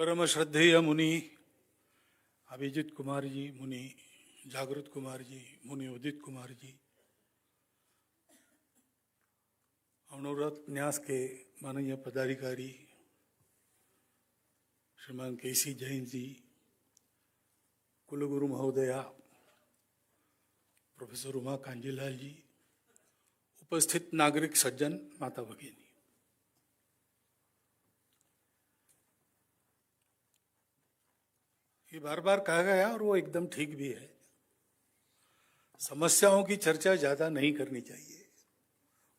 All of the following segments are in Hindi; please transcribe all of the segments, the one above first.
परम श्रद्धेय मुनि अभिजीत कुमार जी, मुनि जागृत कुमार जी, मुनि उदित कुमार जी, अनुव्रत न्यास के माननीय पदाधिकारी श्रीमान केसी जैन जी, कुलगुरु महोदया प्रोफेसर उमा कांजीलाल जी, उपस्थित नागरिक सज्जन, माता भगिनी, ये बार बार कहा गया और वो एकदम ठीक भी है। समस्याओं की चर्चा ज्यादा नहीं करनी चाहिए,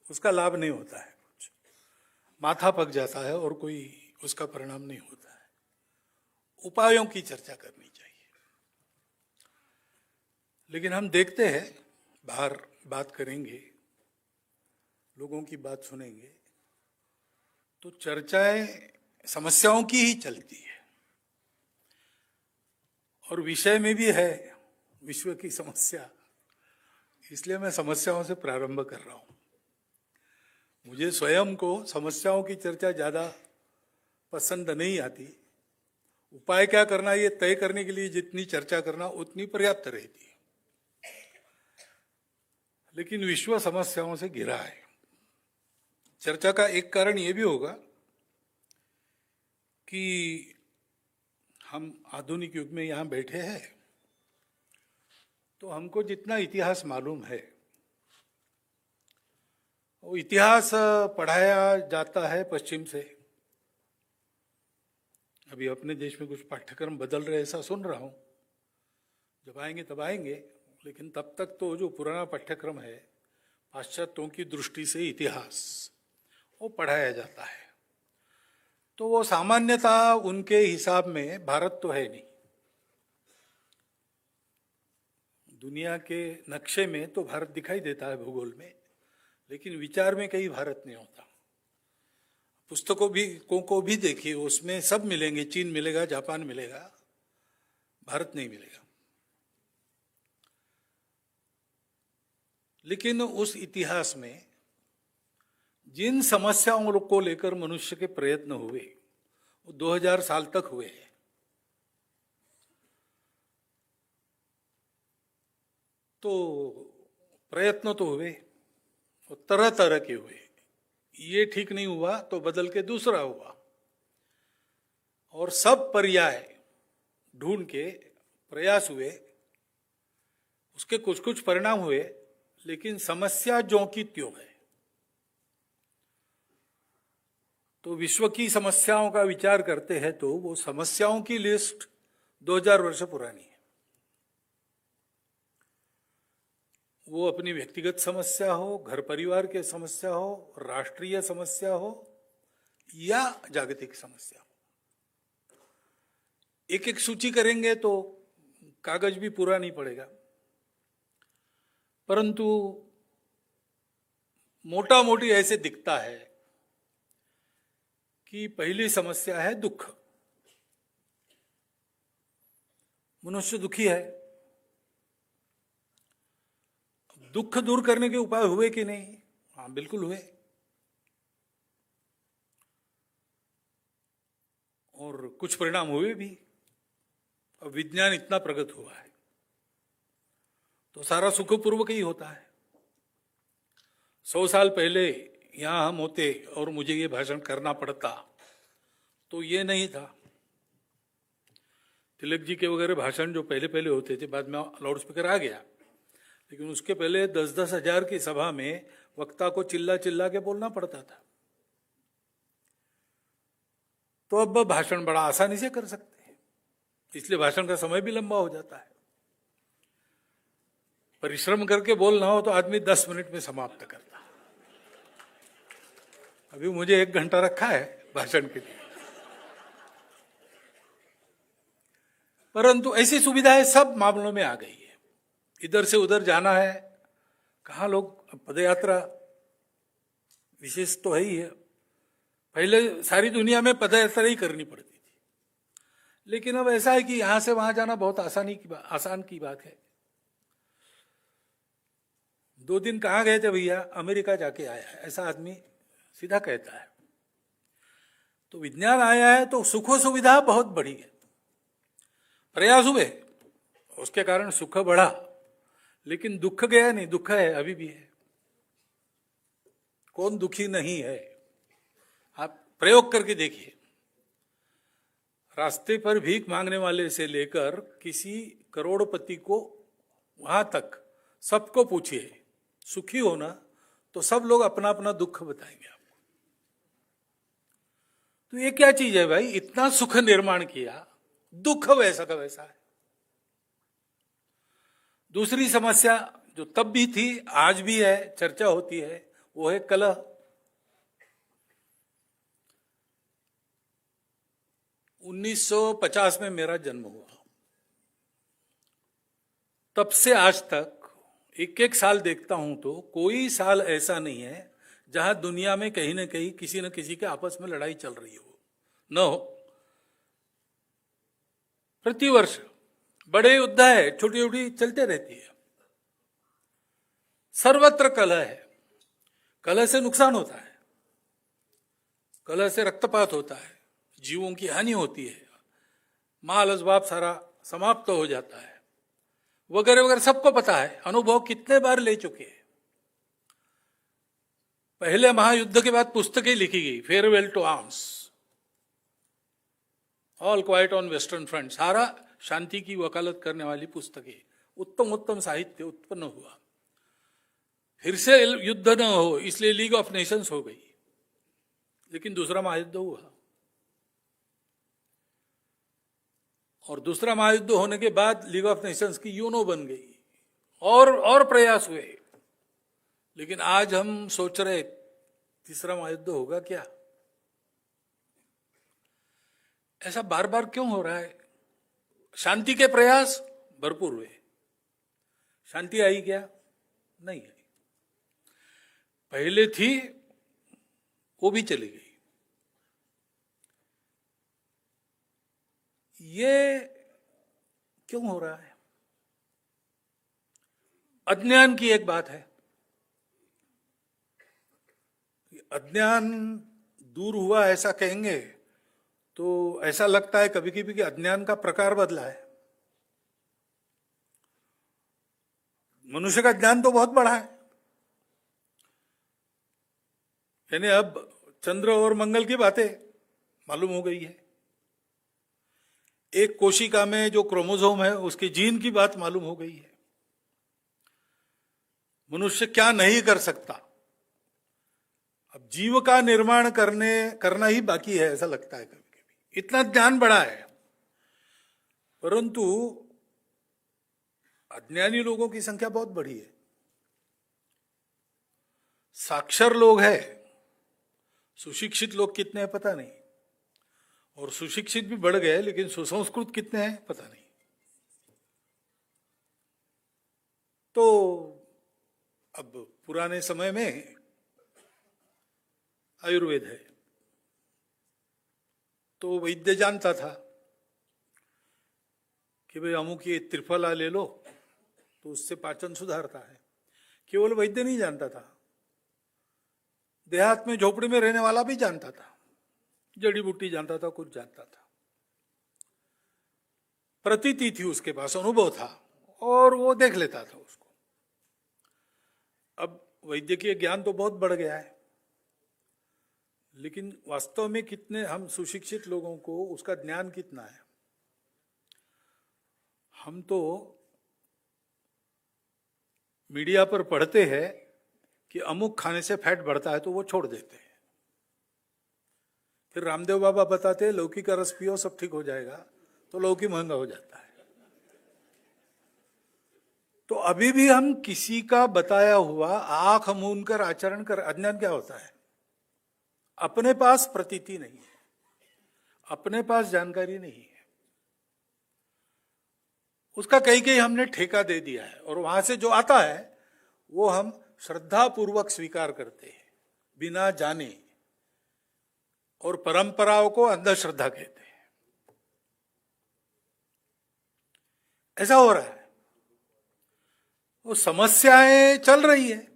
उसका लाभ नहीं होता है, कुछ माथा पक जाता है और कोई उसका परिणाम नहीं होता है। उपायों की चर्चा करनी चाहिए। लेकिन हम देखते हैं बाहर बात करेंगे, लोगों की बात सुनेंगे तो चर्चाएं समस्याओं की ही चलती है और विषय में भी है विश्व की समस्या। इसलिए मैं समस्याओं से प्रारंभ कर रहा हूं। मुझे स्वयं को समस्याओं की चर्चा ज्यादा पसंद नहीं आती। उपाय क्या करना ये तय करने के लिए जितनी चर्चा करना उतनी पर्याप्त रहती है। लेकिन विश्व समस्याओं से घिरा है। चर्चा का एक कारण ये भी होगा कि हम आधुनिक युग में यहां बैठे हैं तो हमको जितना इतिहास मालूम है वो इतिहास पढ़ाया जाता है पश्चिम से। अभी अपने देश में कुछ पाठ्यक्रम बदल रहे ऐसा सुन रहा हूं, जब आएंगे तब आएंगे, लेकिन तब तक तो जो पुराना पाठ्यक्रम है पाश्चात्यों की दृष्टि से इतिहास वो पढ़ाया जाता है। तो वो सामान्यता उनके हिसाब में भारत तो है नहीं। दुनिया के नक्शे में तो भारत दिखाई देता है भूगोल में, लेकिन विचार में कहीं भारत नहीं होता। पुस्तकों को भी देखिए, उसमें सब मिलेंगे, चीन मिलेगा, जापान मिलेगा, भारत नहीं मिलेगा। लेकिन उस इतिहास में जिन समस्याओं को लेकर मनुष्य के प्रयत्न हुए वो 2000 साल तक हुए हैं। तो प्रयत्न तो हुए, तरह तरह के हुए। ये ठीक नहीं हुआ तो बदल के दूसरा हुआ, और सब पर्याय ढूंढ के प्रयास हुए, उसके कुछ कुछ परिणाम हुए, लेकिन समस्या ज्यों की त्यों है। तो विश्व की समस्याओं का विचार करते हैं तो वो समस्याओं की लिस्ट 2000 वर्ष पुरानी है। वो अपनी व्यक्तिगत समस्या हो, घर परिवार के समस्या हो, राष्ट्रीय समस्या हो या जागतिक समस्या हो। एक एक सूची करेंगे तो कागज भी पूरा नहीं पड़ेगा। परंतु मोटा मोटी ऐसे दिखता है कि पहली समस्या है दुख। मनुष्य दुखी है। दुख दूर करने के उपाय हुए कि नहीं? हाँ, बिल्कुल हुए। और कुछ परिणाम हुए भी। अब विज्ञान इतना प्रगत हुआ है तो सारा सुखपूर्वक ही होता है। 100 साल पहले यहां हम होते और मुझे ये भाषण करना पड़ता तो ये नहीं था। तिलक जी के वगैरह भाषण जो पहले पहले होते थे, बाद में लाउड स्पीकर आ गया, लेकिन उसके पहले 10-10 हजार की सभा में वक्ता को चिल्ला चिल्ला के बोलना पड़ता था। तो अब भाषण बड़ा आसानी से कर सकते हैं, इसलिए भाषण का समय भी लंबा हो जाता है। परिश्रम करके बोलना हो तो आदमी 10 मिनट में समाप्त करता। अभी मुझे 1 घंटा रखा है भाषण के लिए, परंतु ऐसी सुविधाएं सब मामलों में आ गई है। इधर से उधर जाना है, कहाँ लोग पदयात्रा विशेष तो है ही है। पहले सारी दुनिया में पदयात्रा ही करनी पड़ती थी, लेकिन अब ऐसा है कि यहां से वहां जाना बहुत आसान की बात है। 2 दिन कहाँ गए थे भैया? अमेरिका जाके आया है, ऐसा आदमी सीधा कहता है। तो विज्ञान आया है तो सुखो सुविधा बहुत बढ़ी है, प्रयास हुए, उसके कारण सुख बढ़ा, लेकिन दुख गया नहीं, दुख है, अभी भी है। कौन दुखी नहीं है? आप प्रयोग करके देखिए, रास्ते पर भीख मांगने वाले से लेकर किसी करोड़पति को, वहां तक सबको पूछिए सुखी हो ना, तो सब लोग अपना अपना दुख बताएंगे आपको। तो ये क्या चीज है भाई, इतना सुख निर्माण किया, दुख वैसा का वैसा है। दूसरी समस्या जो तब भी थी, आज भी है, चर्चा होती है, वो है कलह। 1950 में मेरा जन्म हुआ, तब से आज तक एक एक साल देखता हूं तो कोई साल ऐसा नहीं है जहां दुनिया में कहीं ना कहीं किसी न किसी के आपस में लड़ाई चल रही हो, न हो। प्रतिवर्ष बड़े युद्ध है, छोटी छोटी चलते रहती है, सर्वत्र कलह है। कलह से नुकसान होता है, कलह से रक्तपात होता है, जीवों की हानि होती है, माल असबाब सारा समाप्त हो जाता है, वगैरह वगैरह, सबको पता है, अनुभव कितने बार ले चुके हैं। पहले महायुद्ध के बाद पुस्तकें लिखी गई, farewell to arms, all quiet on western front, सारा शांति की वकालत करने वाली पुस्तकें, उत्तम उत्तम साहित्य उत्पन्न हुआ। फिर से युद्ध न हो इसलिए लीग ऑफ नेशंस हो गई, लेकिन दूसरा महायुद्ध हुआ, और दूसरा महायुद्ध होने के बाद लीग ऑफ नेशंस की यूनो बन गई, और प्रयास हुए, लेकिन आज हम सोच रहे तीसरा महायुद्ध होगा क्या? ऐसा बार बार क्यों हो रहा है? शांति के प्रयास भरपूर हुए, शांति आई क्या? नहीं आई। पहले थी, वो भी चली गई। ये क्यों हो रहा है? अज्ञान की एक बात है, अज्ञान दूर हुआ ऐसा कहेंगे तो ऐसा लगता है कभी कभी कि अज्ञान का प्रकार बदला है। मनुष्य का ज्ञान तो बहुत बड़ा है, यानी अब चंद्र और मंगल की बातें मालूम हो गई है, एक कोशिका में जो क्रोमोसोम है उसके जीन की बात मालूम हो गई है। मनुष्य क्या नहीं कर सकता, अब जीव का निर्माण करना ही बाकी है, ऐसा लगता है कभी कभी, इतना ज्ञान बड़ा है। परंतु अज्ञानी लोगों की संख्या बहुत बड़ी है, साक्षर लोग हैं, सुशिक्षित लोग कितने हैं पता नहीं, और सुशिक्षित भी बढ़ गए, लेकिन सुसंस्कृत कितने हैं पता नहीं। तो अब पुराने समय में आयुर्वेद है, तो वैद्य जानता था कि भाई अमुक ये त्रिफला ले लो तो उससे पाचन सुधारता है। केवल वैद्य नहीं जानता था, देहात में झोपड़ी में रहने वाला भी जानता था, जड़ी बूटी जानता था, कुछ जानता था, प्रतीति थी उसके पास, अनुभव था, और वो देख लेता था उसको। अब वैद्यकीय ज्ञान तो बहुत बढ़ गया है, लेकिन वास्तव में कितने हम सुशिक्षित लोगों को उसका ज्ञान कितना है? हम तो मीडिया पर पढ़ते हैं कि अमुक खाने से फैट बढ़ता है तो वो छोड़ देते हैं, फिर रामदेव बाबा बताते हैं लौकी का रस पियो सब ठीक हो जाएगा, तो लौकी महंगा हो जाता है। तो अभी भी हम किसी का बताया हुआ आंख मूंद कर आचरण कर, अज्ञान क्या होता है? अपने पास प्रतीति नहीं है, अपने पास जानकारी नहीं है, उसका कहीं कहीं हमने ठेका दे दिया है, और वहां से जो आता है वो हम श्रद्धा पूर्वक स्वीकार करते हैं बिना जाने, और परंपराओं को अंधश्रद्धा कहते हैं। ऐसा हो रहा है, वो समस्याएं चल रही है,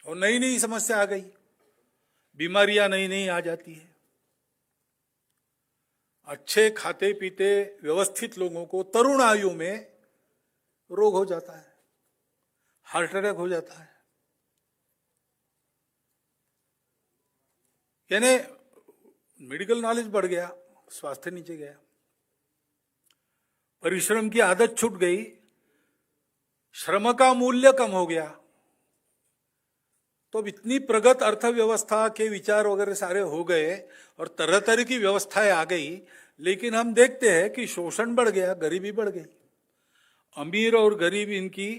और नई नई समस्या आ गई, बीमारियां नई नई आ जाती है, अच्छे खाते पीते व्यवस्थित लोगों को तरुण आयु में रोग हो जाता है, हार्ट अटैक हो जाता है। यानी मेडिकल नॉलेज बढ़ गया, स्वास्थ्य नीचे गया, परिश्रम की आदत छूट गई, श्रम का मूल्य कम हो गया। तो अब इतनी प्रगत अर्थव्यवस्था के विचार वगैरह सारे हो गए और तरह तरह की व्यवस्थाएं आ गई, लेकिन हम देखते हैं कि शोषण बढ़ गया, गरीबी बढ़ गई। अमीर और गरीब इनकी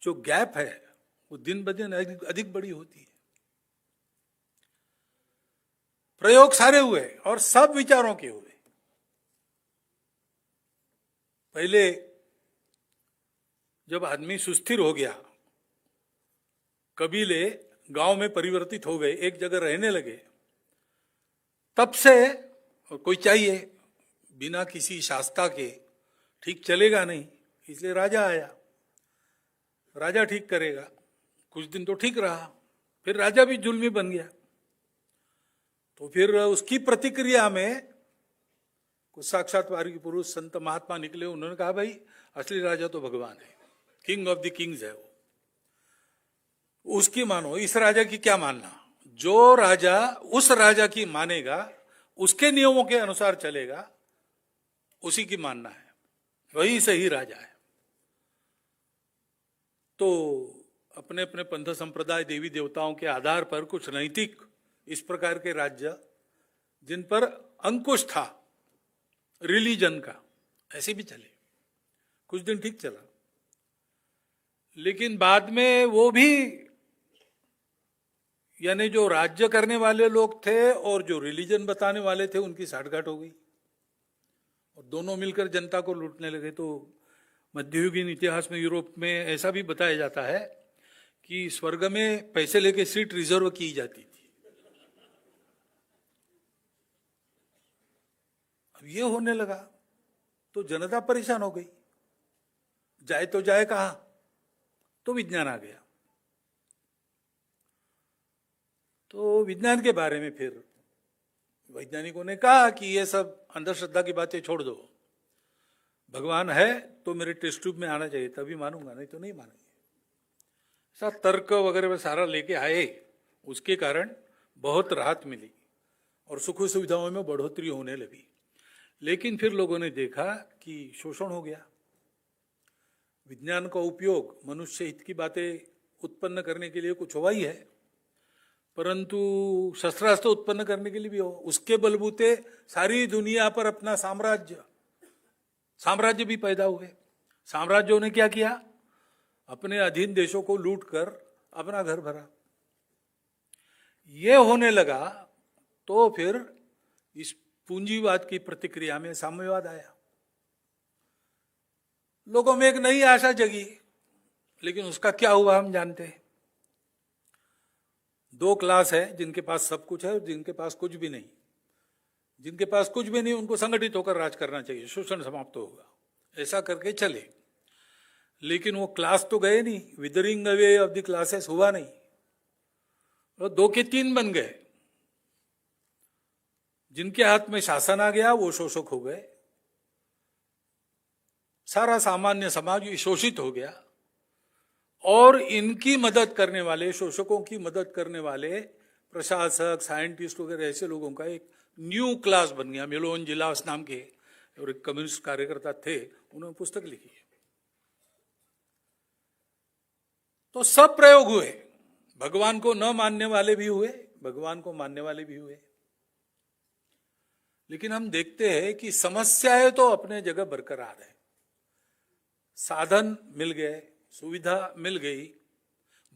जो गैप है वो दिन ब दिन अधिक बड़ी होती है। प्रयोग सारे हुए और सब विचारों के हुए। पहले जब आदमी सुस्थिर हो गया, कबीले गांव में परिवर्तित हो गए, एक जगह रहने लगे, तब से और कोई चाहिए बिना किसी शास्ता के ठीक चलेगा नहीं, इसलिए राजा आया, राजा ठीक करेगा। कुछ दिन तो ठीक रहा, फिर राजा भी जुल्मी बन गया। तो फिर उसकी प्रतिक्रिया में कुछ साक्षात्कार पुरुष संत महात्मा निकले, उन्होंने कहा भाई असली राजा तो भगवान है, किंग ऑफ द किंग्स है वो, उसकी मानो। इस राजा की क्या मानना? जो राजा उस राजा की मानेगा, उसके नियमों के अनुसार चलेगा, उसी की मानना है, वही सही राजा है। तो अपने अपने पंथ संप्रदाय देवी देवताओं के आधार पर कुछ नैतिक इस प्रकार के राज्य जिन पर अंकुश था रिलीजन का, ऐसे भी चले, कुछ दिन ठीक चला। लेकिन बाद में वो भी, यानी जो राज्य करने वाले लोग थे और जो रिलीजन बताने वाले थे, उनकी साठगांठ हो गई और दोनों मिलकर जनता को लूटने लगे। तो मध्ययुगीन इतिहास में यूरोप में ऐसा भी बताया जाता है कि स्वर्ग में पैसे लेके सीट रिजर्व की जाती थी। अब ये होने लगा तो जनता परेशान हो गई, जाए तो जाए कहां? तो विज्ञान आ गया। तो विज्ञान के बारे में फिर वैज्ञानिकों ने कहा कि ये सब अंधश्रद्धा की बातें छोड़ दो, भगवान है तो मेरे टेस्ट ट्यूब में आना चाहिए, तभी मानूंगा, नहीं तो नहीं मानेंगे। ऐसा तर्क वगैरह में सारा लेके आए, उसके कारण बहुत राहत मिली और सुख सुविधाओं में बढ़ोतरी होने लगी। लेकिन फिर लोगों ने देखा कि शोषण हो गया। विज्ञान का उपयोग मनुष्य हित की बातें उत्पन्न करने के लिए कुछ हुआ ही है, परंतु शस्त्रास्त्र उत्पन्न करने के लिए भी हो, उसके बलबूते सारी दुनिया पर अपना साम्राज्य भी पैदा हुए। साम्राज्यों ने क्या किया? अपने अधीन देशों को लूट कर अपना घर भरा। ये होने लगा तो फिर इस पूंजीवाद की प्रतिक्रिया में साम्यवाद आया। लोगों में एक नई आशा जगी, लेकिन उसका क्या हुआ हम जानते हैं। दो क्लास है, जिनके पास सब कुछ है और जिनके पास कुछ भी नहीं। जिनके पास कुछ भी नहीं उनको संगठित होकर राज करना चाहिए, शोषण समाप्त होगा, ऐसा करके चले। लेकिन वो क्लास तो गए नहीं, withering away of the classes हुआ नहीं, और 2 के 3 बन गए। जिनके हाथ में शासन आ गया वो शोषक हो गए, सारा सामान्य समाज शोषित हो गया। और इनकी मदद करने वाले, शोषकों की मदद करने वाले प्रशासक, साइंटिस्ट वगैरह ऐसे लोगों का एक न्यू क्लास बन गया। मेलोन जिलास नाम के और एक कम्युनिस्ट कार्यकर्ता थे, उन्होंने पुस्तक लिखी है। तो सब प्रयोग हुए, भगवान को न मानने वाले भी हुए, भगवान को मानने वाले भी हुए। लेकिन हम देखते हैं कि समस्याएं तो अपने जगह बरकरार है। साधन मिल गए, सुविधा मिल गई,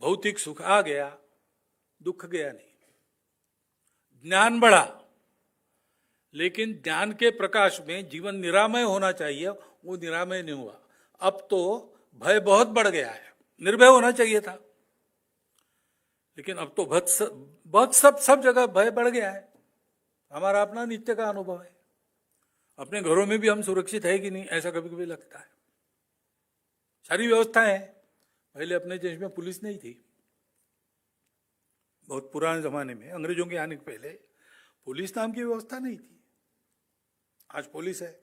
भौतिक सुख आ गया, दुख गया नहीं। ज्ञान बढ़ा, लेकिन ज्ञान के प्रकाश में जीवन निरामय होना चाहिए, वो निरामय नहीं हुआ। अब तो भय बहुत बढ़ गया है, निर्भय होना चाहिए था, लेकिन अब तो बहुत सब जगह भय बढ़ गया है। हमारा अपना नित्य का अनुभव है, अपने घरों में भी हम सुरक्षित है कि नहीं, ऐसा कभी कभी लगता है। सारी व्यवस्थाएं हैं, पहले अपने देश में पुलिस नहीं थी, बहुत पुराने जमाने में, अंग्रेजों के आने के पहले पुलिस नाम की व्यवस्था नहीं थी। आज पुलिस है,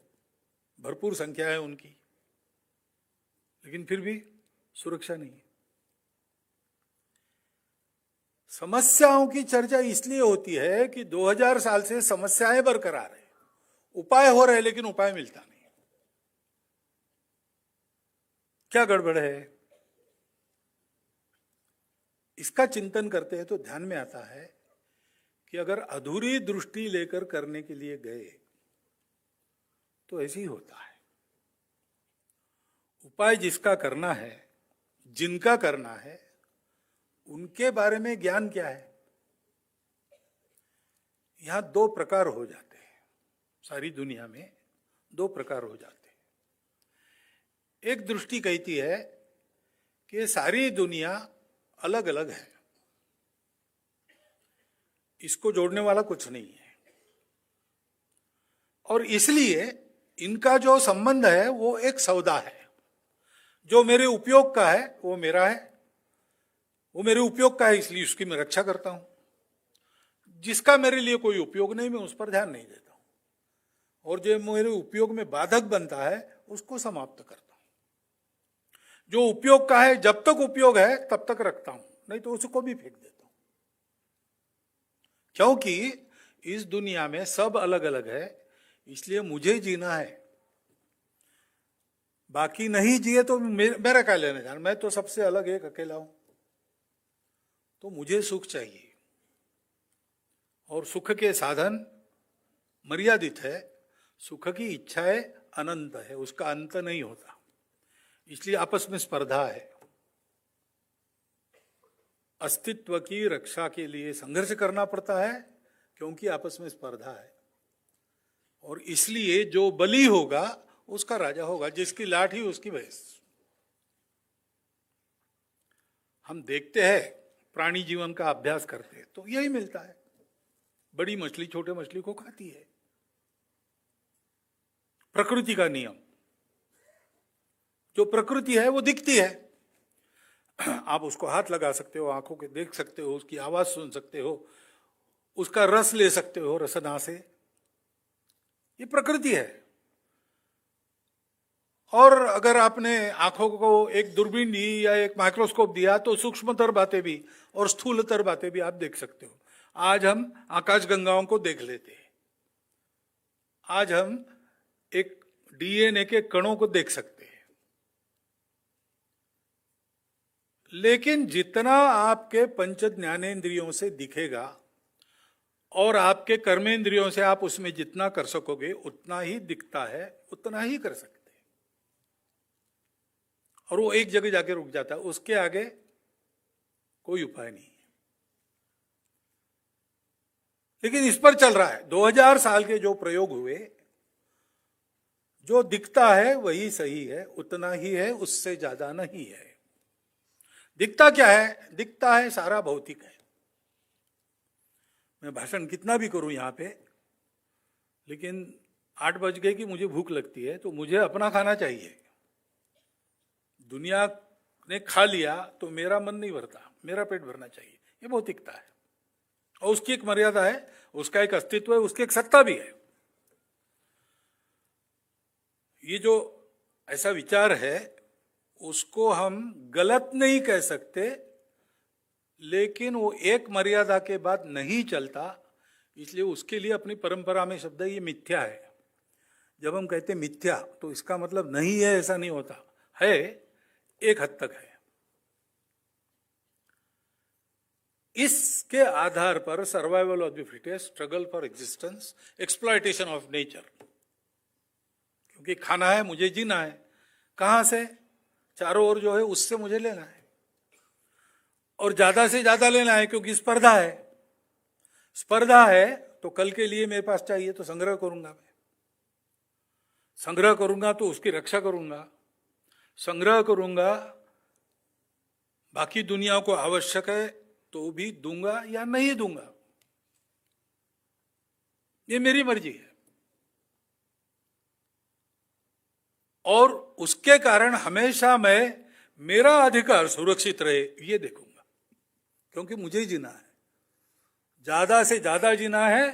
भरपूर संख्या है उनकी, लेकिन फिर भी सुरक्षा नहीं है। समस्याओं की चर्चा इसलिए होती है कि 2000 साल से समस्याएं बरकरार है, उपाय हो रहे लेकिन उपाय मिलता नहीं। क्या गड़बड़ है? इसका चिंतन करते हैं तो ध्यान में आता है कि अगर अधूरी दृष्टि लेकर करने के लिए गए तो ऐसे ही होता है। उपाय जिसका करना है, जिनका करना है, उनके बारे में ज्ञान क्या है? यहां दो प्रकार हो जाते हैं, सारी दुनिया में दो प्रकार हो जाते हैं। एक दृष्टि कहती है कि सारी दुनिया अलग अलग है, इसको जोड़ने वाला कुछ नहीं है, और इसलिए इनका जो संबंध है वो एक सौदा है। जो मेरे उपयोग का है वो मेरा है, वो मेरे उपयोग का है इसलिए उसकी मैं रक्षा करता हूं। जिसका मेरे लिए कोई उपयोग नहीं, मैं उस पर ध्यान नहीं देता हूं, और जो मेरे उपयोग में बाधक बनता है उसको समाप्त करता हूं। जो उपयोग का है, जब तक उपयोग है तब तक रखता हूं, नहीं तो उसको भी फेंक देता हूं। क्योंकि इस दुनिया में सब अलग अलग है, इसलिए मुझे जीना है। बाकी नहीं जिए तो मेरा क्या लेना जाना, मैं तो सबसे अलग एक अकेला हूं। तो मुझे सुख चाहिए, और सुख के साधन मर्यादित है, सुख की इच्छाएं अनंत है, उसका अंत नहीं होता। इसलिए आपस में स्पर्धा है। अस्तित्व की रक्षा के लिए संघर्ष करना पड़ता है क्योंकि आपस में स्पर्धा है, और इसलिए जो बली होगा उसका राजा होगा, जिसकी लाठी उसकी भैंस। हम देखते हैं, प्राणी जीवन का अभ्यास करते हैं तो यही मिलता है। बड़ी मछली छोटे मछली को खाती है, प्रकृति का नियम। जो प्रकृति है वो दिखती है, आप उसको हाथ लगा सकते हो, आंखों के देख सकते हो, उसकी आवाज सुन सकते हो, उसका रस ले सकते हो रसना से, ये प्रकृति है। और अगर आपने आंखों को एक दूरबीन दी या एक माइक्रोस्कोप दिया तो सूक्ष्मतर बातें भी और स्थूलतर बातें भी आप देख सकते हो। आज हम आकाशगंगाओं को देख लेते हैं, आज हम एक डीएनए के कणों को देख सकते हैं। लेकिन जितना आपके पंच ज्ञानेंद्रियों से दिखेगा और आपके कर्मेंद्रियों से आप उसमें जितना कर सकोगे उतना ही दिखता है, उतना ही कर सकते हैं, और वो एक जगह जाके रुक जाता है, उसके आगे कोई उपाय नहीं है। लेकिन इस पर चल रहा है 2000 साल के जो प्रयोग हुए, जो दिखता है वही सही है, उतना ही है, उससे ज्यादा नहीं है। दिखता क्या है? दिखता है सारा भौतिक है। मैं भाषण कितना भी करूं यहां पे, लेकिन 8 बज गए कि मुझे भूख लगती है तो मुझे अपना खाना चाहिए। दुनिया ने खा लिया तो मेरा मन नहीं भरता, मेरा पेट भरना चाहिए, ये भौतिकता है। और उसकी एक मर्यादा है, उसका एक अस्तित्व है, उसकी एक सत्ता भी है। ये जो ऐसा विचार है उसको हम गलत नहीं कह सकते, लेकिन वो एक मर्यादा के बाद नहीं चलता, इसलिए उसके लिए अपनी परंपरा में शब्द ये मिथ्या है। जब हम कहते मिथ्या तो इसका मतलब नहीं है ऐसा नहीं होता है, एक हद तक है। इसके आधार पर survival of the fittest, struggle for existence, exploitation of nature, क्योंकि खाना है, मुझे जीना है। कहां से? चारों ओर जो है उससे मुझे लेना है, और ज्यादा से ज्यादा लेना है, क्योंकि स्पर्धा है। स्पर्धा है तो कल के लिए मेरे पास चाहिए तो संग्रह करूंगा, मैं संग्रह करूंगा तो उसकी रक्षा करूंगा, संग्रह करूंगा, बाकी दुनिया को आवश्यक है तो भी दूंगा या नहीं दूंगा, ये मेरी मर्जी है। और उसके कारण हमेशा मैं मेरा अधिकार सुरक्षित रहे ये देखूंगा, क्योंकि मुझे ही जीना है, ज्यादा से ज्यादा जीना है,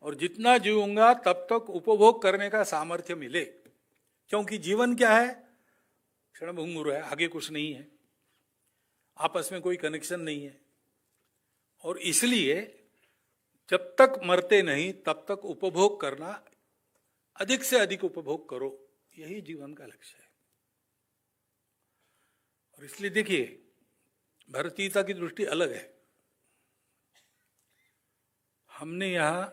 और जितना जीऊंगा तब तक उपभोग करने का सामर्थ्य मिले, क्योंकि जीवन क्या है? क्षणभंगुर है, आगे कुछ नहीं है, आपस में कोई कनेक्शन नहीं है। और इसलिए जब तक मरते नहीं तब तक उपभोग करना, अधिक से अधिक उपभोग करो, यही जीवन का लक्ष्य है। और इसलिए देखिए, भारतीयता की दृष्टि अलग है। हमने यहां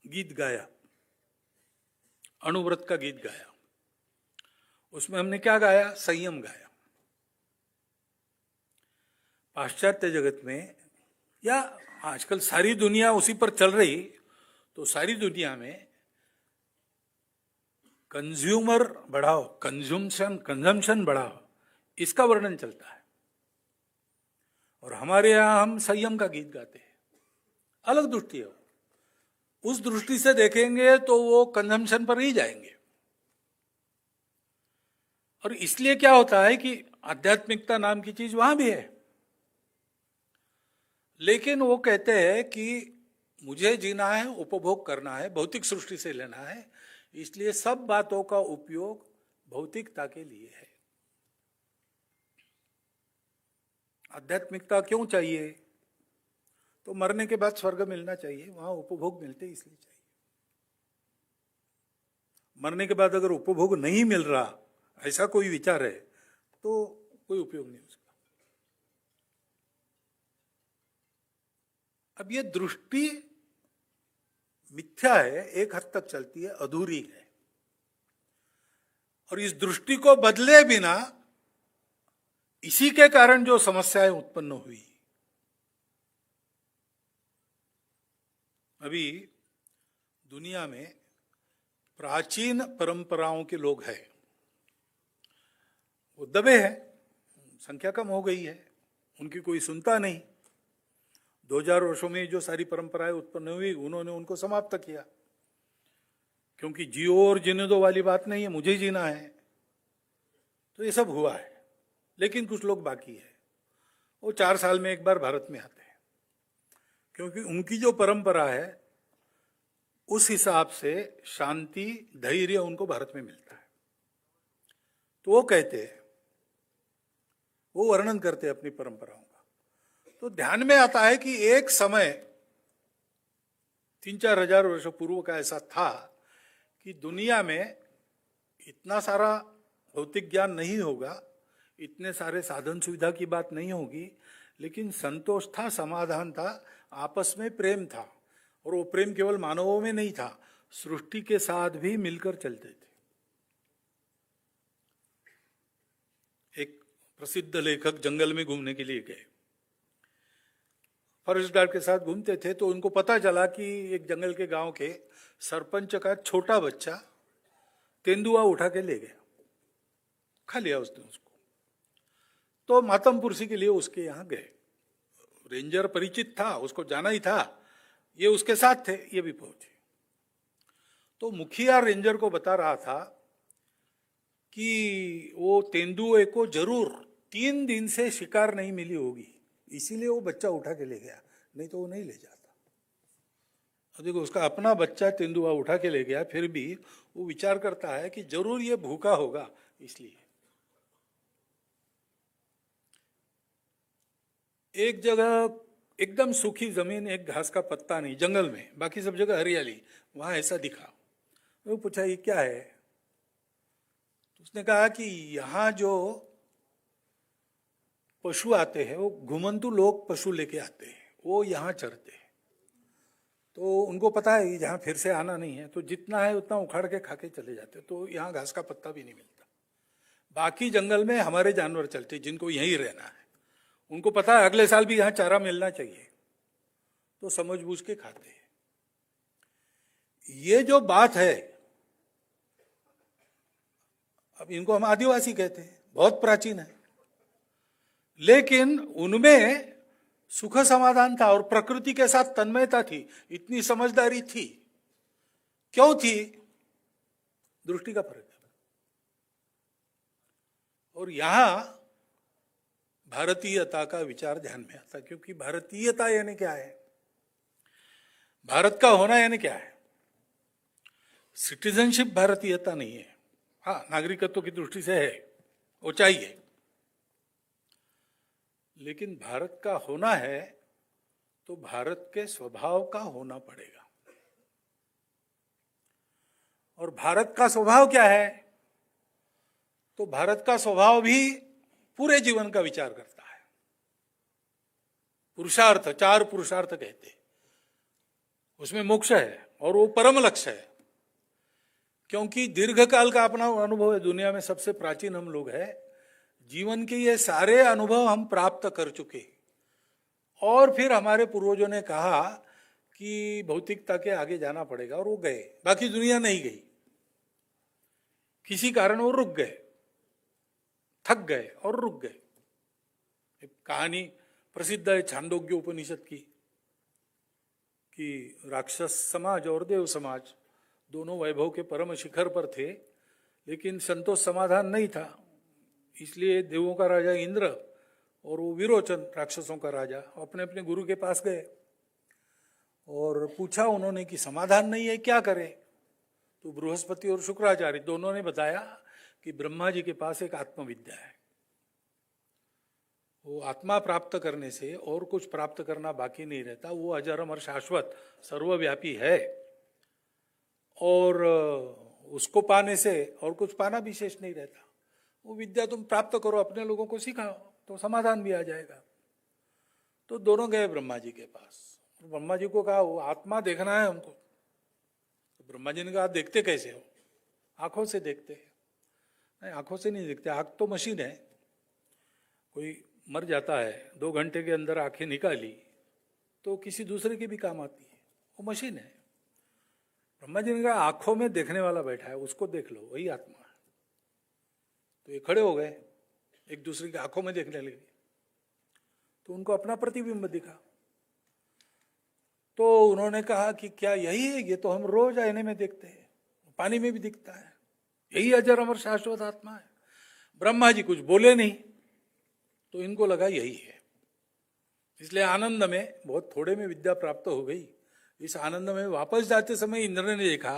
गीत गाया, अणुव्रत का गीत गाया, उसमें हमने क्या गाया? संयम गाया। पाश्चात्य जगत में या आजकल सारी दुनिया उसी पर चल रही, तो सारी दुनिया में कंज्यूमर बढ़ाओ, कंजम्पशन बढ़ाओ, इसका वर्णन चलता है। और हमारे यहां हम संयम का गीत गाते हैं। अलग दृष्टि है। उस दृष्टि से देखेंगे तो वो कंजम्पशन पर ही जाएंगे। और इसलिए क्या होता है कि आध्यात्मिकता नाम की चीज वहां भी है, लेकिन वो कहते हैं कि मुझे जीना है, उपभोग करना है, भौतिक सृष्टि से लेना है, इसलिए सब बातों का उपयोग भौतिकता के लिए है। आध्यात्मिकता क्यों चाहिए? तो मरने के बाद स्वर्ग मिलना चाहिए, वहां उपभोग मिलते इसलिए चाहिए। मरने के बाद अगर उपभोग नहीं मिल रहा, ऐसा कोई विचार है, तो कोई उपयोग नहीं उसका। अब ये दृष्टि मिथ्या है, एक हद तक चलती है, अधूरी है। और इस दृष्टि को बदले बिना इसी के कारण जो समस्याएं उत्पन्न हुई। अभी दुनिया में प्राचीन परंपराओं के लोग हैं, वो दबे हैं, संख्या कम हो गई है, उनकी कोई सुनता नहीं। 2000 वर्षों में जो सारी परंपराएं उत्पन्न हुई, उन्होंने उनको समाप्त किया, क्योंकि जियो और जीने दो वाली बात नहीं है, मुझे जीना है। तो ये सब हुआ है, लेकिन कुछ लोग बाकी है, वो 4 साल में एक बार भारत में आते हैं, क्योंकि उनकी जो परंपरा है उस हिसाब से शांति, धैर्य उनको भारत में मिलता है। तो वो कहते हैं, वो वर्णन करते हैं अपनी परंपराओं का। तो ध्यान में आता है कि एक समय 3-4 हजार वर्षों पूर्व का ऐसा था कि दुनिया में इतना सारा भौतिक ज्ञान नहीं होगा, इतने सारे साधन सुविधा की बात नहीं होगी, लेकिन संतोष था, समाधान था, आपस में प्रेम था। और वो प्रेम केवल मानवों में नहीं था, सृष्टि के साथ भी मिलकर चलते थे। एक प्रसिद्ध लेखक जंगल में घूमने के लिए गए, फॉरेस्ट गार्ड के साथ घूमते थे, तो उनको पता चला कि एक जंगल के गांव के सरपंच का छोटा बच्चा तेंदुआ उठा के ले गया, खा लिया उसने उसको। तो मातमपुरसी के लिए उसके यहां गए। रेंजर परिचित था, उसको जाना ही था, ये उसके साथ थे, ये भी पहुंचे। तो मुखिया रेंजर को बता रहा था कि वो तेंदुए को जरूर 3 दिन से शिकार नहीं मिली होगी, इसीलिए वो बच्चा उठा के ले गया, नहीं तो वो नहीं ले जाता। देखो, उसका अपना बच्चा तेंदुआ उठा के ले गया, फिर भी वो विचार करता है कि जरूर ये भूखा होगा, इसलिए। एक जगह एकदम सूखी जमीन, एक घास का पत्ता नहीं, जंगल में, बाकी सब जगह हरियाली, वहां ऐसा दिखा। वो पूछा, ये क्या है? तो उसने कहा कि यहां जो पशु आते हैं, वो घुमंतु लोग पशु लेके आते हैं, वो यहाँ चरते हैं। तो उनको पता है कि जहाँ फिर से आना नहीं है, तो जितना है उतना उखाड़ के खा के चले जाते। तो यहाँ घास का पत्ता भी नहीं मिलता। बाकी जंगल में हमारे जानवर चलते, जिनको यहीं रहना है, उनको पता है अगले साल भी यहाँ चारा मिलना चाहिए, तो समझ बूझ के खाते हैं। ये जो बात है, अब इनको हम आदिवासी कहते हैं, बहुत प्राचीन है, लेकिन उनमें सुख समाधान था और प्रकृति के साथ तन्मयता थी, इतनी समझदारी थी। क्यों थी? दृष्टि का फर्क है। और यहां भारतीयता का विचार ध्यान में आता, क्योंकि भारतीयता यानी क्या है? भारत का होना यानी क्या है? सिटीजनशिप भारतीयता नहीं है। हाँ, नागरिकत्व की दृष्टि से है, वो चाहिए, लेकिन भारत का होना है तो भारत के स्वभाव का होना पड़ेगा। और भारत का स्वभाव क्या है? तो भारत का स्वभाव भी पूरे जीवन का विचार करता है। पुरुषार्थ, 4 पुरुषार्थ कहते हैं, उसमें मोक्ष है और वो परम लक्ष्य है। क्योंकि दीर्घ काल का अपना अनुभव है, दुनिया में सबसे प्राचीन हम लोग हैं, जीवन के ये सारे अनुभव हम प्राप्त कर चुके, और फिर हमारे पूर्वजों ने कहा कि भौतिकता के आगे जाना पड़ेगा, और वो गए, बाकी दुनिया नहीं गई, किसी कारण वो रुक गए, थक गए और रुक गए। एक कहानी प्रसिद्ध है छांदोग्य उपनिषद की, कि राक्षस समाज और देव समाज दोनों वैभव के परम शिखर पर थे, लेकिन संतोष समाधान नहीं था, इसलिए देवों का राजा इंद्र और वो विरोचन राक्षसों का राजा अपने अपने गुरु के पास गए और पूछा उन्होंने कि समाधान नहीं है, क्या करें? तो बृहस्पति और शुक्राचार्य दोनों ने बताया कि ब्रह्मा जी के पास एक आत्मविद्या है, वो आत्मा प्राप्त करने से और कुछ प्राप्त करना बाकी नहीं रहता, वो अजर अमर शाश्वत सर्वव्यापी है, और उसको पाने से और कुछ पाना भी शेष नहीं रहता। वो विद्या तुम प्राप्त करो, अपने लोगों को सिखाओ, तो समाधान भी आ जाएगा। तो दोनों गए ब्रह्मा जी के पास, ब्रह्मा जी को कहा वो आत्मा देखना है हमको। तो ब्रह्मा जी ने कहा देखते कैसे हो? आंखों से देखते हैं। नहीं, आंखों से नहीं देखते, आंख तो मशीन है, कोई मर जाता है 2 घंटे के अंदर आंखें निकाली तो किसी दूसरे के भी काम आती है, वो मशीन है। ब्रह्मा जी ने कहा आंखों में देखने वाला बैठा है, उसको देख लो, वही आत्मा है। तो ये खड़े हो गए, एक दूसरे की आंखों में देखने लगे, तो उनको अपना प्रतिबिंब दिखा। तो उन्होंने कहा कि क्या यही है? ये तो हम रोज आईने में देखते हैं, पानी में भी दिखता है, यही अजर अमर शाश्वत आत्मा है। ब्रह्मा जी कुछ बोले नहीं, तो इनको लगा यही है। इसलिए आनंद में, बहुत थोड़े में विद्या प्राप्त हो गई। इस आनंद में वापस जाते समय इंद्र ने देखा,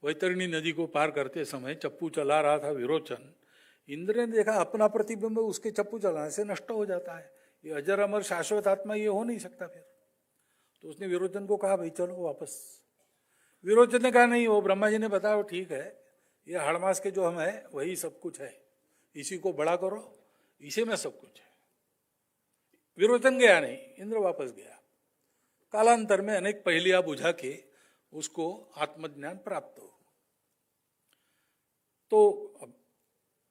वैतरणी नदी को पार करते समय चप्पू चला रहा था विरोचन, इंद्र ने देखा अपना प्रतिबिंब उसके चप्पू चलाने से नष्ट हो जाता है, ये अजर अमर शाश्वत आत्मा ये हो नहीं सकता फिर। तो उसने विरोचन को कहा भाई चलो वापस। विरोचन ने कहा नहीं, वो ब्रह्मा जी ने बताया ठीक है, ये हड़मास के जो हम है वही सब कुछ है, इसी को बड़ा करो, इसी में सब कुछ है। विरोचन गया नहीं, इंद्र वापस गया। कालांतर में अनेक पहेलियां बुझा के उसको आत्मज्ञान प्राप्त हो। तो अब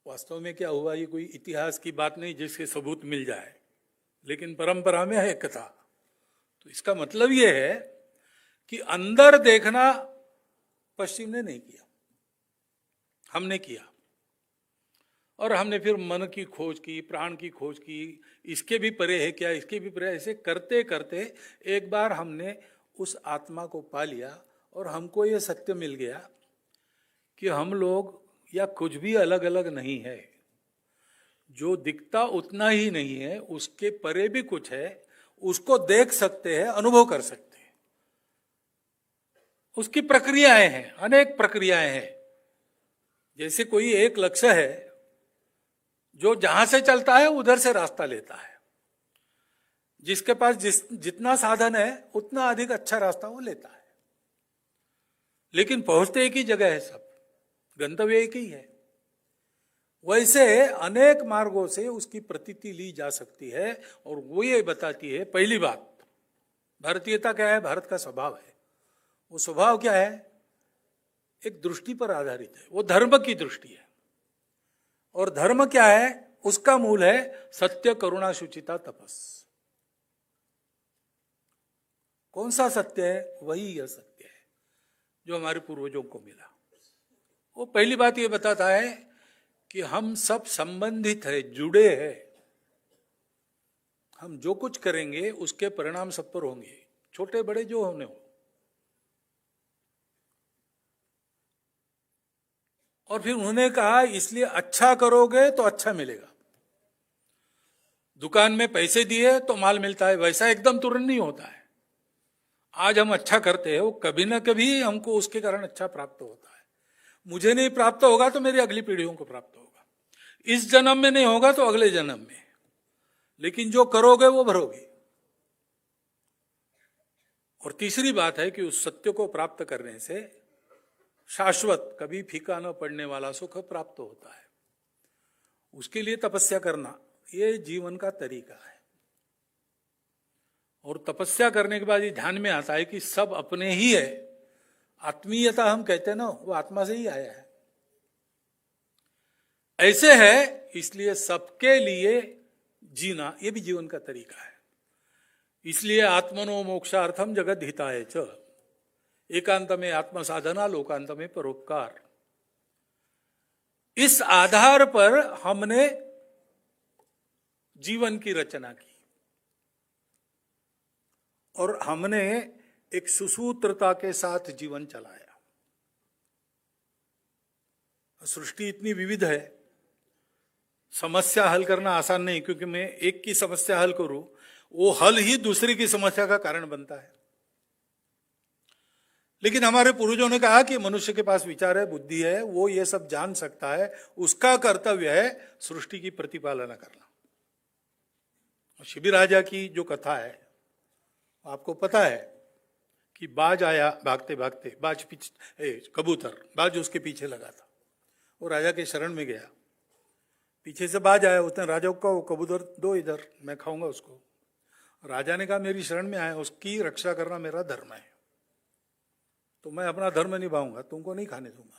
वास्तव में क्या हुआ, ये कोई इतिहास की बात नहीं जिसके सबूत मिल जाए, लेकिन परंपरा में है कथा। तो इसका मतलब ये है कि अंदर देखना पश्चिम ने नहीं किया, हमने किया। और हमने फिर मन की खोज की, प्राण की खोज की, इसके भी परे है क्या, इसके भी परे, ऐसे करते करते एक बार हमने उस आत्मा को पा लिया और हमको ये सत्य मिल गया कि हम लोग या कुछ भी अलग अलग नहीं है, जो दिखता उतना ही नहीं है, उसके परे भी कुछ है, उसको देख सकते हैं, अनुभव कर सकते हैं। उसकी प्रक्रियाएं हैं, अनेक प्रक्रियाएं हैं। जैसे कोई एक लक्ष्य है जो जहां से चलता है उधर से रास्ता लेता है, जिसके पास जितना साधन है उतना अधिक अच्छा रास्ता वो लेता है, लेकिन पहुंचते एक ही जगह है, सब गंतव्य एक ही है। वैसे अनेक मार्गों से उसकी प्रतीति ली जा सकती है, और वो ये बताती है, पहली बात भारतीयता क्या है, भारत का स्वभाव है। वो स्वभाव क्या है, एक दृष्टि पर आधारित है, वो धर्म की दृष्टि है। और धर्म क्या है, उसका मूल है सत्य, करुणा, शुचिता, तपस। कौन सा सत्य है? वही यह सत्य है जो हमारे पूर्वजों को मिला। वो पहली बात ये बताता है कि हम सब संबंधित है, जुड़े हैं। हम जो कुछ करेंगे उसके परिणाम सब पर होंगे, छोटे बड़े जो होने हो। और फिर उन्होंने कहा इसलिए अच्छा करोगे तो अच्छा मिलेगा। दुकान में पैसे दिए तो माल मिलता है, वैसा एकदम तुरंत नहीं होता है। आज हम अच्छा करते हैं वो कभी ना कभी हमको उसके कारण अच्छा प्राप्त होता है। मुझे नहीं प्राप्त होगा तो मेरी अगली पीढ़ियों को प्राप्त होगा, इस जन्म में नहीं होगा तो अगले जन्म में, लेकिन जो करोगे वो भरोगे। और तीसरी बात है कि उस सत्य को प्राप्त करने से शाश्वत कभी फीका न पड़ने वाला सुख प्राप्त होता है। उसके लिए तपस्या करना ये जीवन का तरीका है। और तपस्या करने के बाद ये ध्यान में आता है कि सब अपने ही है। आत्मीयता हम कहते हैं ना, वो आत्मा से ही आया है। ऐसे है, इसलिए सबके लिए जीना ये भी जीवन का तरीका है। इसलिए आत्मनो मोक्षार्थम जगत हिताय च, एकांत में आत्म साधना, लोकांत में परोपकार। इस आधार पर हमने जीवन की रचना की और हमने एक सुसूत्रता के साथ जीवन चलाया। सृष्टि इतनी विविध है, समस्या हल करना आसान नहीं, क्योंकि मैं एक की समस्या हल करूं, वो हल ही दूसरी की समस्या का कारण बनता है। लेकिन हमारे पूर्वजों ने कहा कि मनुष्य के पास विचार है, बुद्धि है, वो ये सब जान सकता है, उसका कर्तव्य है सृष्टि की प्रतिपालना करना। शिबी राजा की जो कथा है, आपको पता है कि बाज आया भागते भागते, बाज पीछे, कबूतर, बाज उसके पीछे लगा था, वो राजा के शरण में गया। पीछे से बाज आया, उसने राजा को वो कबूतर दो इधर, मैं खाऊंगा उसको। राजा ने कहा मेरी शरण में आया, उसकी रक्षा करना मेरा धर्म है, तो मैं अपना धर्म निभाऊंगा, तुमको नहीं खाने दूंगा।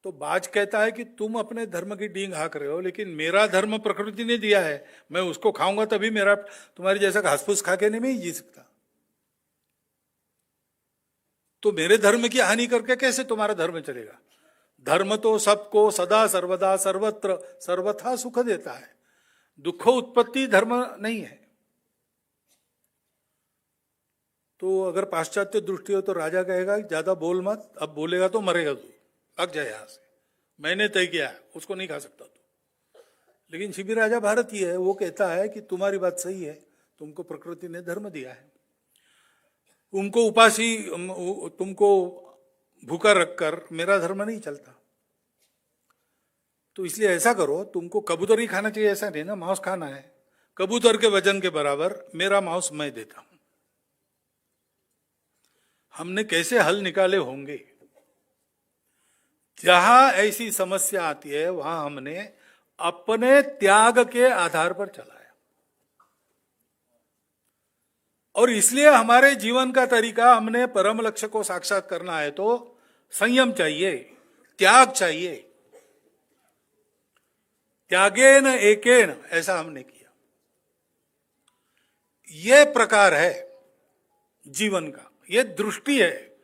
तो बाज कहता है कि तुम अपने धर्म की डींग हाँक रहे हो, लेकिन मेरा धर्म प्रकृति ने दिया है, मैं उसको खाऊंगा तभी मेरा, तुम्हारी जैसा घास फूस खा के नहीं जी सकता। तो मेरे धर्म की हानि करके कैसे तुम्हारा धर्म चलेगा? धर्म तो सबको सदा सर्वदा सर्वत्र सर्वथा सुख देता है, दुख उत्पत्ति धर्म नहीं है। तो अगर पाश्चात्य दृष्टि हो तो राजा कहेगा ज्यादा बोल मत, अब बोलेगा तो मरेगा तू, भाग जाए यहां से, मैंने तय किया है, उसको नहीं खा सकता तू। लेकिन शिबी राजा भारतीय है, वो कहता है कि तुम्हारी बात सही है, तुमको प्रकृति ने धर्म दिया है, तुमको उपासी, तुमको भूखा रखकर मेरा धर्म नहीं चलता, तो इसलिए ऐसा करो, तुमको कबूतर ही खाना चाहिए ऐसा नहीं ना, मांस खाना है, कबूतर के वजन के बराबर मेरा मांस मैं देता हूं। हमने कैसे हल निकाले होंगे? जहां ऐसी समस्या आती है वहां हमने अपने त्याग के आधार पर चलाया, और इसलिए हमारे जीवन का तरीका, हमने परम लक्ष्य को साक्षात करना है तो संयम चाहिए, त्याग चाहिए। त्यागेन एकेन, ऐसा हमने किया। यह प्रकार है जीवन का, यह दृष्टि है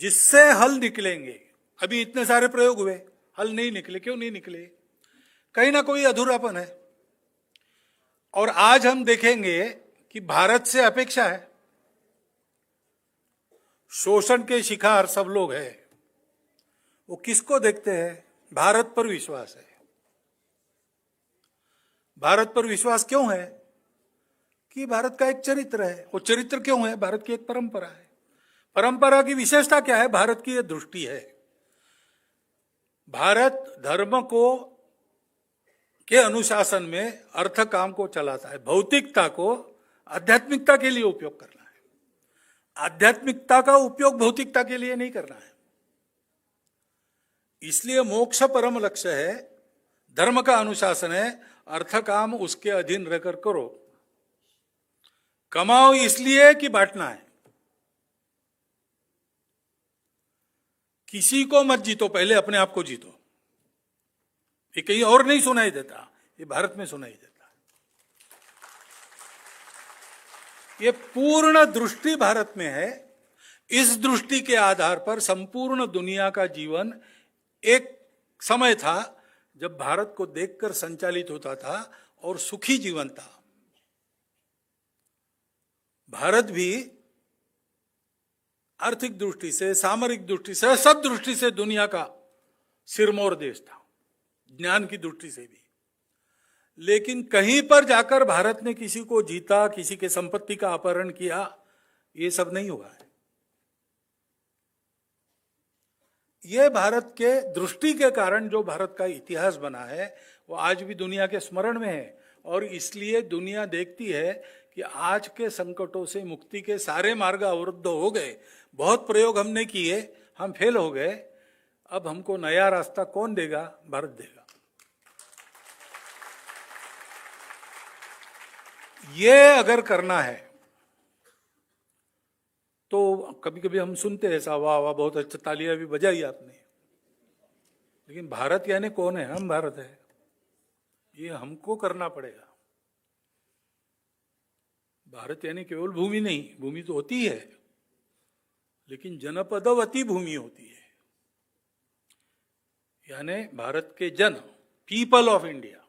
जिससे हल निकलेंगे। अभी इतने सारे प्रयोग हुए, हल नहीं निकले। क्यों नहीं निकले? कहीं ना कोई अधूरापन है। और आज हम देखेंगे कि भारत से अपेक्षा है, शोषण के शिकार सब लोग हैं, वो किसको देखते हैं? भारत पर विश्वास है। भारत पर विश्वास क्यों है? कि भारत का एक चरित्र है। वो चरित्र क्यों है? भारत की एक परंपरा है। परंपरा की विशेषता क्या है? भारत की यह दृष्टि है। भारत धर्म को के अनुशासन में अर्थ काम को चलाता है, भौतिकता को आध्यात्मिकता के लिए उपयोग करना है, आध्यात्मिकता का उपयोग भौतिकता के लिए नहीं करना है। इसलिए मोक्ष परम लक्ष्य है, धर्म का अनुशासन है, अर्थ काम उसके अधीन रहकर करो। कमाओ इसलिए कि बांटना है। किसी को मत जीतो, पहले अपने आप को जीतो। ये कहीं और नहीं सुनाई देता, ये भारत में सुनाई देता है। ये पूर्ण दृष्टि भारत में है। इस दृष्टि के आधार पर संपूर्ण दुनिया का जीवन, एक समय था जब भारत को देखकर संचालित होता था और सुखी जीवन था। भारत भी आर्थिक दृष्टि से, सामरिक दृष्टि से, सब दृष्टि से दुनिया का सिरमौर देश था, ज्ञान की दृष्टि से भी। लेकिन कहीं पर जाकर भारत ने किसी को जीता, किसी के संपत्ति का अपहरण किया, ये सब नहीं हुआ है। ये भारत के दृष्टि के कारण जो भारत का इतिहास बना है वो आज भी दुनिया के स्मरण में है, और इसलिए दुनिया देखती है कि आज के संकटों से मुक्ति के सारे मार्ग अवरुद्ध हो गए। बहुत प्रयोग हमने किए, हम फेल हो गए। अब हमको नया रास्ता कौन देगा? भारत देगा। ये अगर करना है तो कभी कभी हम सुनते हैं ऐसा, वाह वाह बहुत अच्छा, तालियां भी बजाई आपने, लेकिन भारत यानी कौन है? हम भारत है। ये हमको करना पड़ेगा। भारत यानी केवल भूमि नहीं, भूमि तो होती है, लेकिन जनपदवती भूमि होती है, यानी भारत के जन, पीपल ऑफ इंडिया।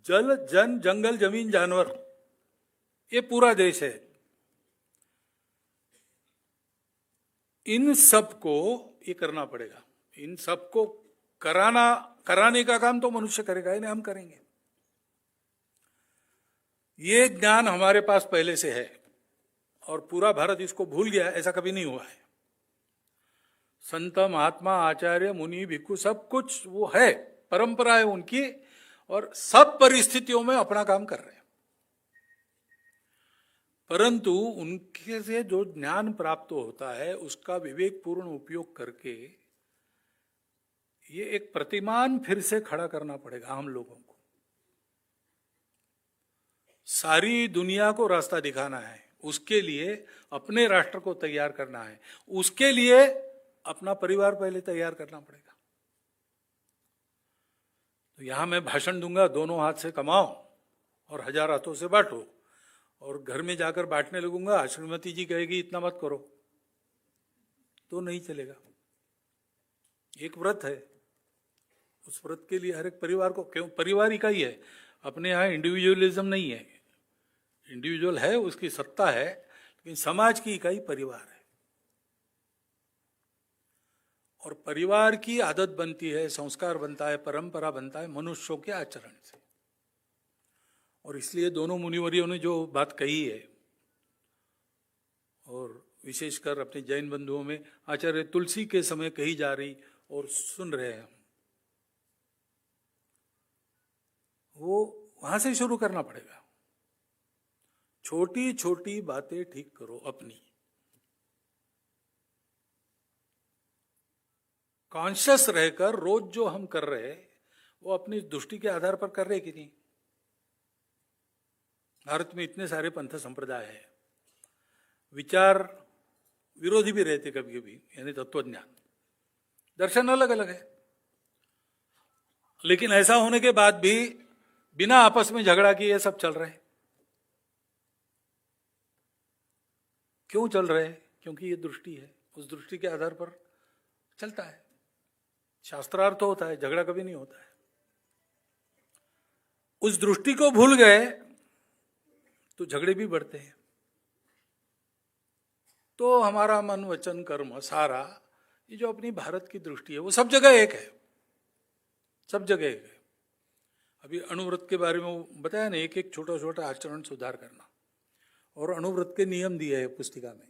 जल, जन, जंगल, जमीन, जानवर, ये पूरा देश है। इन सबको ये करना पड़ेगा। इन सबको कराने का काम तो मनुष्य करेगा, इन्हें हम करेंगे। ये ज्ञान हमारे पास पहले से है और पूरा भारत इसको भूल गया, ऐसा कभी नहीं हुआ है। संत, महात्मा, आचार्य, मुनि, भिक्षु, सब कुछ वो है, परंपरा है उनकी, और सब परिस्थितियों में अपना काम कर रहे हैं। परंतु उनके से जो ज्ञान प्राप्त होता है उसका विवेकपूर्ण उपयोग करके ये एक प्रतिमान फिर से खड़ा करना पड़ेगा हम लोगों को। सारी दुनिया को रास्ता दिखाना है, उसके लिए अपने राष्ट्र को तैयार करना है, उसके लिए अपना परिवार पहले तैयार करना पड़ेगा। तो यहां मैं भाषण दूंगा, दोनों हाथ से कमाओ और 1000 हाथों से बांटो, और घर में जाकर बांटने लगूंगा, श्रीमती जी कहेगी इतना मत करो, तो नहीं चलेगा। एक व्रत है, उस व्रत के लिए हर एक परिवार को, क्यों परिवार इकाई है, अपने यहाँ इंडिविजुअलिज्म नहीं है। इंडिविजुअल है, उसकी सत्ता है, लेकिन समाज की इकाई परिवार है। और परिवार की आदत बनती है, संस्कार बनता है, परंपरा बनता है मनुष्यों के आचरण से। और इसलिए दोनों मुनिवर्यों ने जो बात कही है, और विशेषकर अपने जैन बंधुओं में आचार्य तुलसी के समय कही जा रही और सुन रहे हैं हम, वो वहां से शुरू करना पड़ेगा। छोटी छोटी बातें ठीक करो अपनी, कॉन्शियस रहकर रोज जो हम कर रहे हैं वो अपनी दृष्टि के आधार पर कर रहे कि नहीं। भारत में इतने सारे पंथ संप्रदाय है, विचार विरोधी भी रहते कभी कभी, यानी तत्वज्ञान, दर्शन अलग अलग है, लेकिन ऐसा होने के बाद भी बिना आपस में झगड़ा किए सब चल रहे हैं। क्यों चल रहे हैं? क्योंकि ये दृष्टि है, उस दृष्टि के आधार पर चलता है। शास्त्रार्थ होता है, झगड़ा कभी नहीं होता है। उस दृष्टि को भूल गए तो झगड़े भी बढ़ते हैं। तो हमारा मन, वचन, कर्म सारा, ये जो अपनी भारत की दृष्टि है वो सब जगह एक है, सब जगह एक है। अभी अणुव्रत के बारे में बताया ना, एक एक छोटा छोटा आचरण सुधार करना, और अणुव्रत के नियम दिए हैं पुस्तिका में।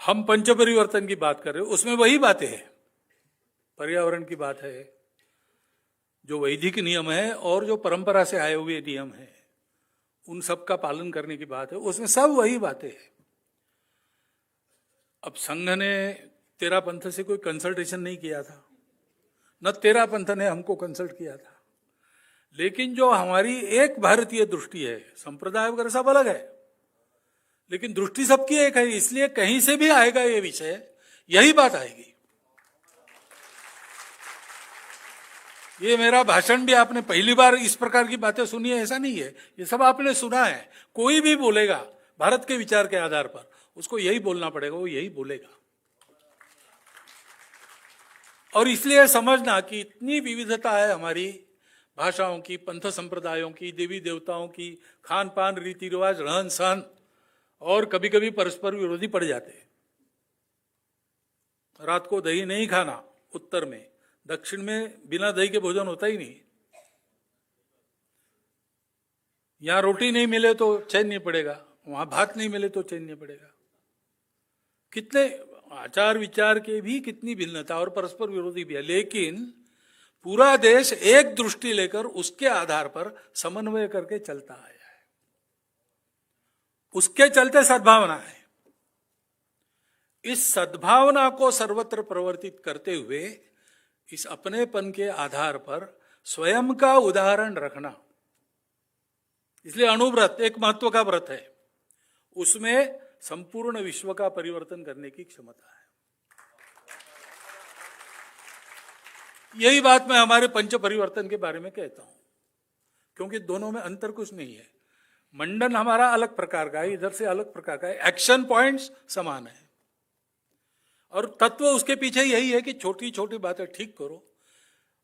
हम पंच परिवर्तन की बात कर रहे हो, उसमें वही बातें हैं, पर्यावरण की बात है, जो वैदिक नियम है और जो परंपरा से आए हुए नियम है उन सब का पालन करने की बात है, उसमें सब वही बातें हैं। अब संघ ने तेरा पंथ से कोई कंसल्टेशन नहीं किया था, न तेरा पंथ ने हमको कंसल्ट किया था, लेकिन जो हमारी एक भारतीय दृष्टि है, संप्रदाय वगैरह सब अलग है, लेकिन दृष्टि सबकी एक है, इसलिए कहीं से भी आएगा ये विषय, यही बात आएगी। ये मेरा भाषण भी आपने पहली बार इस प्रकार की बातें सुनी है ऐसा नहीं है, ये सब आपने सुना है। कोई भी बोलेगा भारत के विचार के आधार पर, उसको यही बोलना पड़ेगा, वो यही बोलेगा। और इसलिए समझना कि इतनी विविधता है हमारी भाषाओं की, पंथ संप्रदायों की, देवी देवताओं की, खान पान, रीति रिवाज, रहन सहन, और कभी कभी परस्पर विरोधी पड़ जाते हैं। रात को दही नहीं खाना उत्तर में, दक्षिण में बिना दही के भोजन होता ही नहीं। यहां रोटी नहीं मिले तो चैन नहीं पड़ेगा, वहां भात नहीं मिले तो चैन नहीं पड़ेगा। कितने आचार विचार के भी कितनी भिन्नता और परस्पर विरोधी भी है, लेकिन पूरा देश एक दृष्टि लेकर उसके आधार पर समन्वय करके चलता आया है। उसके चलते सद्भावना है। इस सद्भावना को सर्वत्र प्रवर्तित करते हुए इस अपनेपन के आधार पर स्वयं का उदाहरण रखना, इसलिए अणुव्रत एक महत्व का व्रत है। उसमें संपूर्ण विश्व का परिवर्तन करने की क्षमता है। यही बात मैं हमारे पंच परिवर्तन के बारे में कहता हूं, क्योंकि दोनों में अंतर कुछ नहीं है। मंडन हमारा अलग प्रकार का है, इधर से अलग प्रकार का है, एक्शन पॉइंट्स समान है और तत्व उसके पीछे यही है कि छोटी छोटी बातें ठीक करो,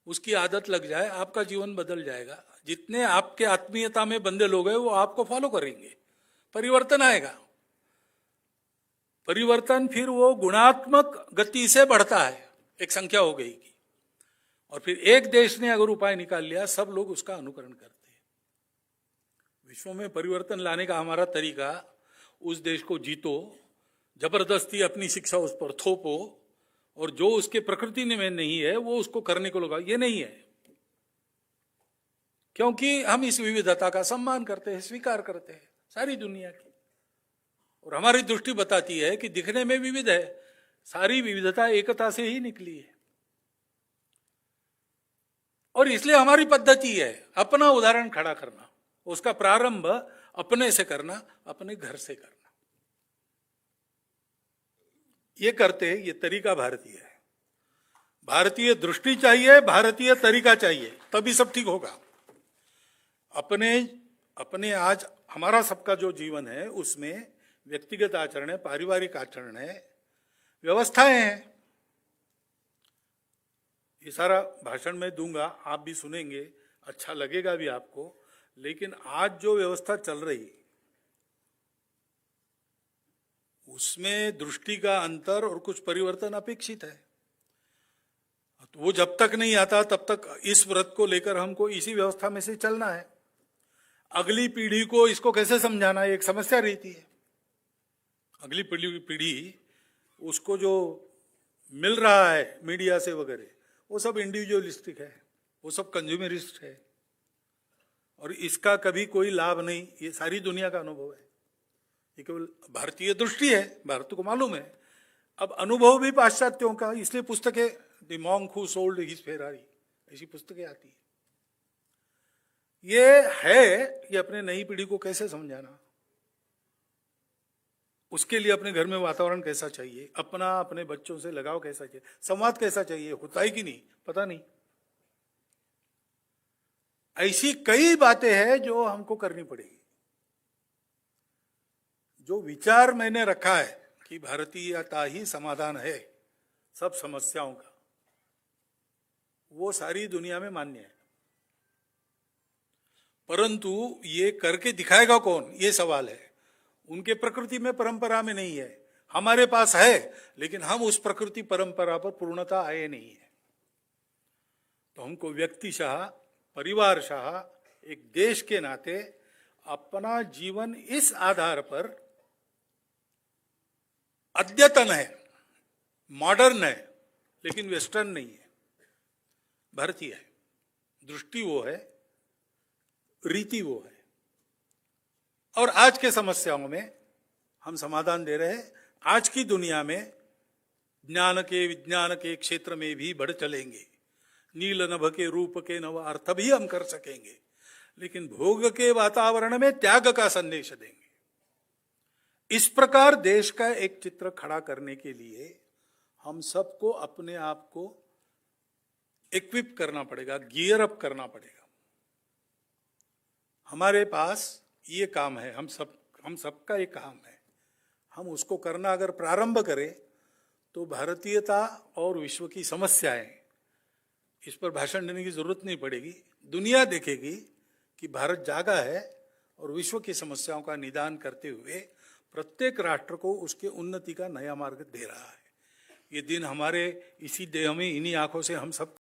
उसकी आदत लग जाए, आपका जीवन बदल जाएगा। जितने आपके आत्मीयता में बंधे लोग हैं वो आपको फॉलो करेंगे, परिवर्तन आएगा। परिवर्तन फिर वो गुणात्मक गति से बढ़ता है, एक संख्या हो गई की, और फिर एक देश ने अगर उपाय निकाल लिया सब लोग उसका अनुकरण करते हैं। विश्व में परिवर्तन लाने का हमारा तरीका, उस देश को जीतो, जबरदस्ती अपनी शिक्षा उस पर थोपो और जो उसके प्रकृति में नहीं है वो उसको करने को लगा, ये नहीं है। क्योंकि हम इस विविधता का सम्मान करते हैं, स्वीकार करते हैं सारी दुनिया की, और हमारी दृष्टि बताती है कि दिखने में विविध है, सारी विविधता एकता से ही निकली है। और इसलिए हमारी पद्धति है अपना उदाहरण खड़ा करना, उसका प्रारंभ अपने से करना, अपने घर से करना। ये करते, ये तरीका भारतीय है। भारतीय दृष्टि चाहिए, भारतीय तरीका चाहिए, तभी सब ठीक होगा। अपने आज हमारा सबका जो जीवन है उसमें व्यक्तिगत आचरण है, पारिवारिक आचरण है, व्यवस्थाएं हैं। ये सारा भाषण में दूंगा, आप भी सुनेंगे, अच्छा लगेगा भी आपको। लेकिन आज जो व्यवस्था चल रही उसमें दृष्टि का अंतर और कुछ परिवर्तन अपेक्षित है। तो वो जब तक नहीं आता तब तक इस व्रत को लेकर हमको इसी व्यवस्था में से चलना है। अगली पीढ़ी को इसको कैसे समझाना एक समस्या रहती है। अगली पीढ़ी उसको जो मिल रहा है मीडिया से वगैरह, वो सब इंडिविजुअलिस्टिक है, वो सब कंज्यूमरिस्ट है, और इसका कभी कोई लाभ नहीं। ये सारी दुनिया का अनुभव है, ये केवल भारतीय दृष्टि है, भारत को मालूम है। अब अनुभव भी पाश्चात्यों का, इसलिए पुस्तकें the monk who sold his Ferrari, ऐसी पुस्तकें आती है। ये अपने नई पीढ़ी को कैसे समझाना, उसके लिए अपने घर में वातावरण कैसा चाहिए, अपने बच्चों से लगाव कैसा चाहिए, संवाद कैसा चाहिए, होता है कि नहीं पता नहीं। ऐसी कई बातें हैं जो हमको करनी पड़ेगी। जो विचार मैंने रखा है कि भारतीयता ही समाधान है सब समस्याओं का, वो सारी दुनिया में मान्य है। परंतु ये करके दिखाएगा कौन, ये सवाल है। उनके प्रकृति में परंपरा में नहीं है, हमारे पास है, लेकिन हम उस प्रकृति परंपरा पर पूर्णता आए नहीं है। तो हमको व्यक्तिशः, परिवारशः, एक देश के नाते अपना जीवन इस आधार पर अद्यतन है, मॉडर्न है, लेकिन वेस्टर्न नहीं है, भारतीय है। दृष्टि वो है, रीति वो है, और आज के समस्याओं में हम समाधान दे रहे हैं। आज की दुनिया में ज्ञान के, विज्ञान के क्षेत्र में भी बढ़ चलेंगे, नील नभ के रूप के नव अर्थ भी हम कर सकेंगे, लेकिन भोग के वातावरण में त्याग का संदेश देंगे। इस प्रकार देश का एक चित्र खड़ा करने के लिए हम सबको अपने आप को इक्विप करना पड़ेगा, गियर अप करना पड़ेगा। हमारे पास ये काम है, हम सबका ये काम है। हम उसको करना अगर प्रारंभ करें तो भारतीयता और विश्व की समस्याएं, इस पर भाषण देने की जरूरत नहीं पड़ेगी। दुनिया देखेगी कि भारत जागा है और विश्व की समस्याओं का निदान करते हुए प्रत्येक राष्ट्र को उसके उन्नति का नया मार्ग दे रहा है। ये दिन हमारे इसी देह में, इन्हीं आंखों से हम सब